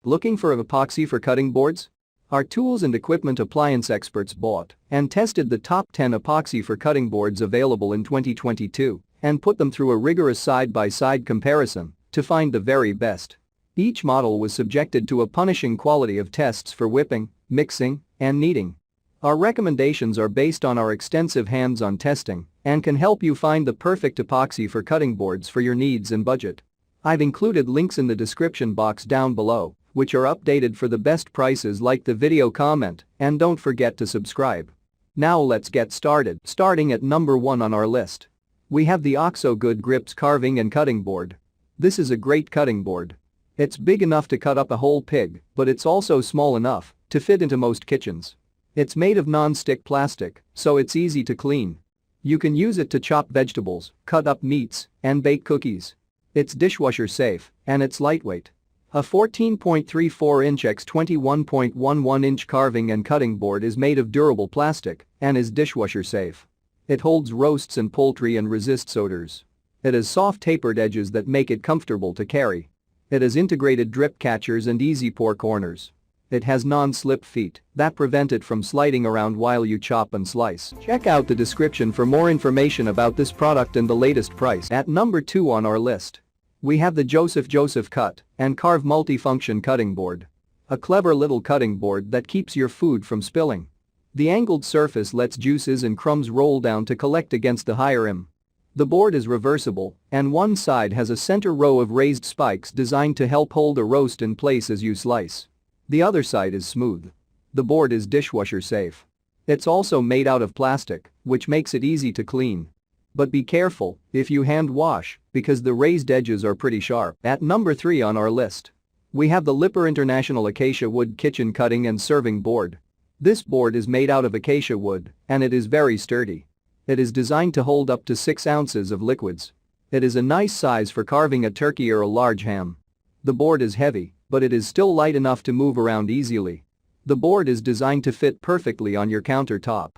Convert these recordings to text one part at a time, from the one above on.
Looking for epoxy for cutting boards? Our tools and equipment appliance experts bought and tested the top 10 epoxy for cutting boards available in 2022 and put them through a rigorous side-by-side comparison to find the very best. Each model was subjected to a punishing quality of tests for whipping, mixing, and kneading. Our recommendations are based on our extensive hands-on testing and can help you find the perfect epoxy for cutting boards for your needs and budget. I've included links in the description box down below, which are updated for the best prices. Like the video, comment, and don't forget to subscribe. Now let's get started. Starting at number 1 on our list. We have the OXO Good Grips Carving and Cutting Board. This is a great cutting board. It's big enough to cut up a whole pig, but it's also small enough to fit into most kitchens. It's made of non-stick plastic, so it's easy to clean. You can use it to chop vegetables, cut up meats, and bake cookies. It's dishwasher safe, and it's lightweight. A 14.34-inch x 21.11-inch carving and cutting board is made of durable plastic and is dishwasher safe. It holds roasts and poultry and resists odors. It has soft tapered edges that make it comfortable to carry. It has integrated drip catchers and easy pour corners. It has non-slip feet that prevent it from sliding around while you chop and slice. Check out the description for more information about this product and the latest price. At number 2 on our list, we have the Joseph Cut and Carve Multifunction Cutting Board. A clever little cutting board that keeps your food from spilling. The angled surface lets juices and crumbs roll down to collect against the higher rim. The board is reversible, and one side has a center row of raised spikes designed to help hold a roast in place as you slice. The other side is smooth. The board is dishwasher safe. It's also made out of plastic, which makes it easy to clean. But be careful if you hand wash, because the raised edges are pretty sharp. At number 3 on our list, we have the Lipper International Acacia Wood Kitchen Cutting and Serving Board. This board is made out of acacia wood, and it is very sturdy. It is designed to hold up to 6 ounces of liquids. It is a nice size for carving a turkey or a large ham. The board is heavy, but it is still light enough to move around easily. The board is designed to fit perfectly on your countertop.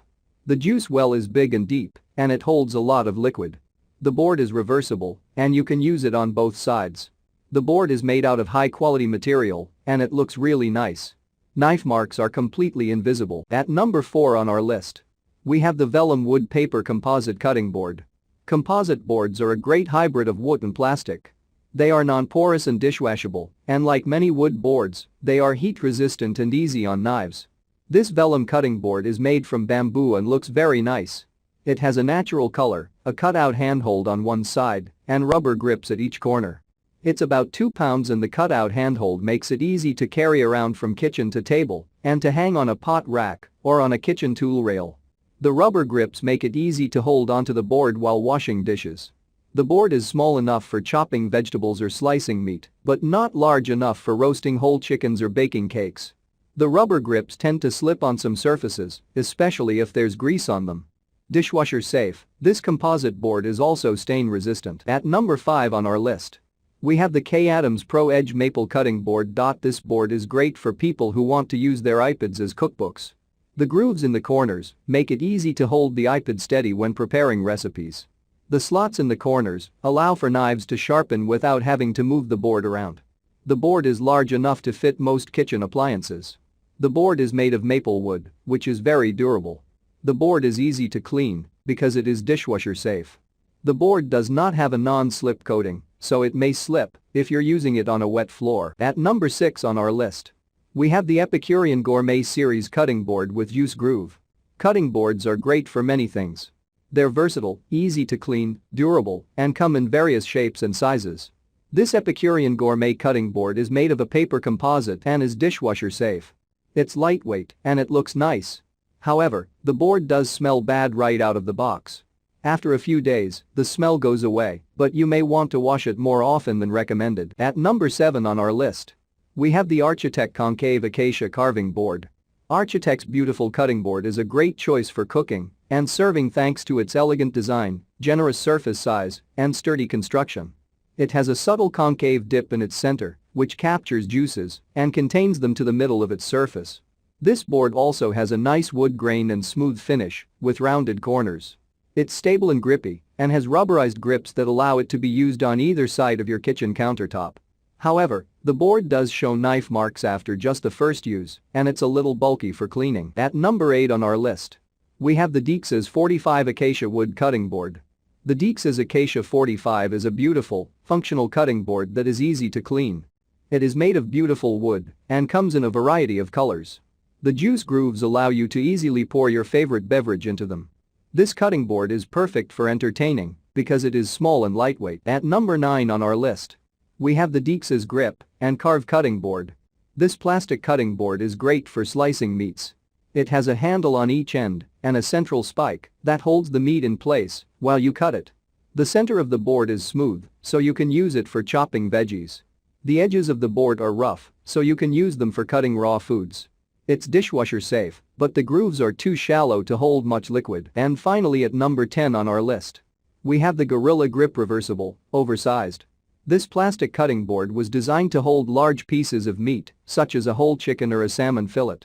The juice well is big and deep, and it holds a lot of liquid. The board is reversible, and you can use it on both sides. The board is made out of high-quality material, and it looks really nice. Knife marks are completely invisible. At number 4 on our list, we have the Vellum Wood Paper Composite Cutting Board. Composite boards are a great hybrid of wood and plastic. They are non-porous and dishwashable, and like many wood boards, they are heat-resistant and easy on knives. This vellum cutting board is made from bamboo and looks very nice. It has a natural color, a cutout handhold on one side, and rubber grips at each corner. It's about 2 pounds and the cutout handhold makes it easy to carry around from kitchen to table and to hang on a pot rack or on a kitchen tool rail. The rubber grips make it easy to hold onto the board while washing dishes. The board is small enough for chopping vegetables or slicing meat, but not large enough for roasting whole chickens or baking cakes. The rubber grips tend to slip on some surfaces, especially if there's grease on them. Dishwasher safe, this composite board is also stain resistant. At number 5 on our list, we have the K Adams Pro Edge Maple Cutting Board. This board is great for people who want to use their iPads as cookbooks. The grooves in the corners make it easy to hold the iPad steady when preparing recipes. The slots in the corners allow for knives to sharpen without having to move the board around. The board is large enough to fit most kitchen appliances. The board is made of maple wood, which is very durable. The board is easy to clean because it is dishwasher safe. The board does not have a non-slip coating, so it may slip if you're using it on a wet floor. At number 6 on our list, we have the Epicurean Gourmet Series Cutting Board with Use Groove. Cutting boards are great for many things. They're versatile, easy to clean, durable, and come in various shapes and sizes. This Epicurean Gourmet Cutting Board is made of a paper composite and is dishwasher safe. It's lightweight and it looks nice. However, the board does smell bad right out of the box. After a few days, the smell goes away, but you may want to wash it more often than recommended. At number 7 on our list, we have the Architect Concave Acacia Carving Board. Architect's beautiful cutting board is a great choice for cooking and serving thanks to its elegant design, generous surface size, and sturdy construction. It has a subtle concave dip in its center, which captures juices and contains them to the middle of its surface. This board also has a nice wood grain and smooth finish with rounded corners. It's stable and grippy and has rubberized grips that allow it to be used on either side of your kitchen countertop. However, the board does show knife marks after just the first use, and it's a little bulky for cleaning. At number 8 on our list, we have the Dix's 45 Acacia Wood Cutting Board. The Dix's Acacia 45 is a beautiful, functional cutting board that is easy to clean. It is made of beautiful wood and comes in a variety of colors. The juice grooves allow you to easily pour your favorite beverage into them. This cutting board is perfect for entertaining because it is small and lightweight. At number 9 on our list, we have the Dix's Grip and Carve Cutting Board. This plastic cutting board is great for slicing meats. It has a handle on each end and a central spike that holds the meat in place while you cut it. The center of the board is smooth, so you can use it for chopping veggies. The edges of the board are rough, so you can use them for cutting raw foods. It's dishwasher safe, but the grooves are too shallow to hold much liquid. And finally, at number 10 on our list, we have the Gorilla Grip Reversible, Oversized. This plastic cutting board was designed to hold large pieces of meat, such as a whole chicken or a salmon fillet.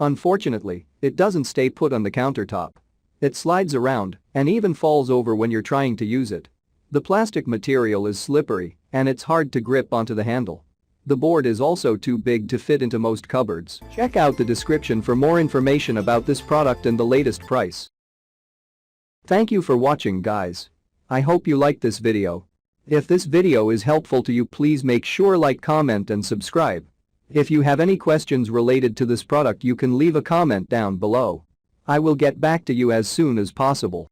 Unfortunately, it doesn't stay put on the countertop. It slides around and even falls over when you're trying to use it. The plastic material is slippery and it's hard to grip onto the handle. The board is also too big to fit into most cupboards. Check out the description for more information about this product and the latest price. Thank you for watching, guys. I hope you liked this video. If this video is helpful to you, please make sure like, comment and subscribe. If you have any questions related to this product, you can leave a comment down below. I will get back to you as soon as possible.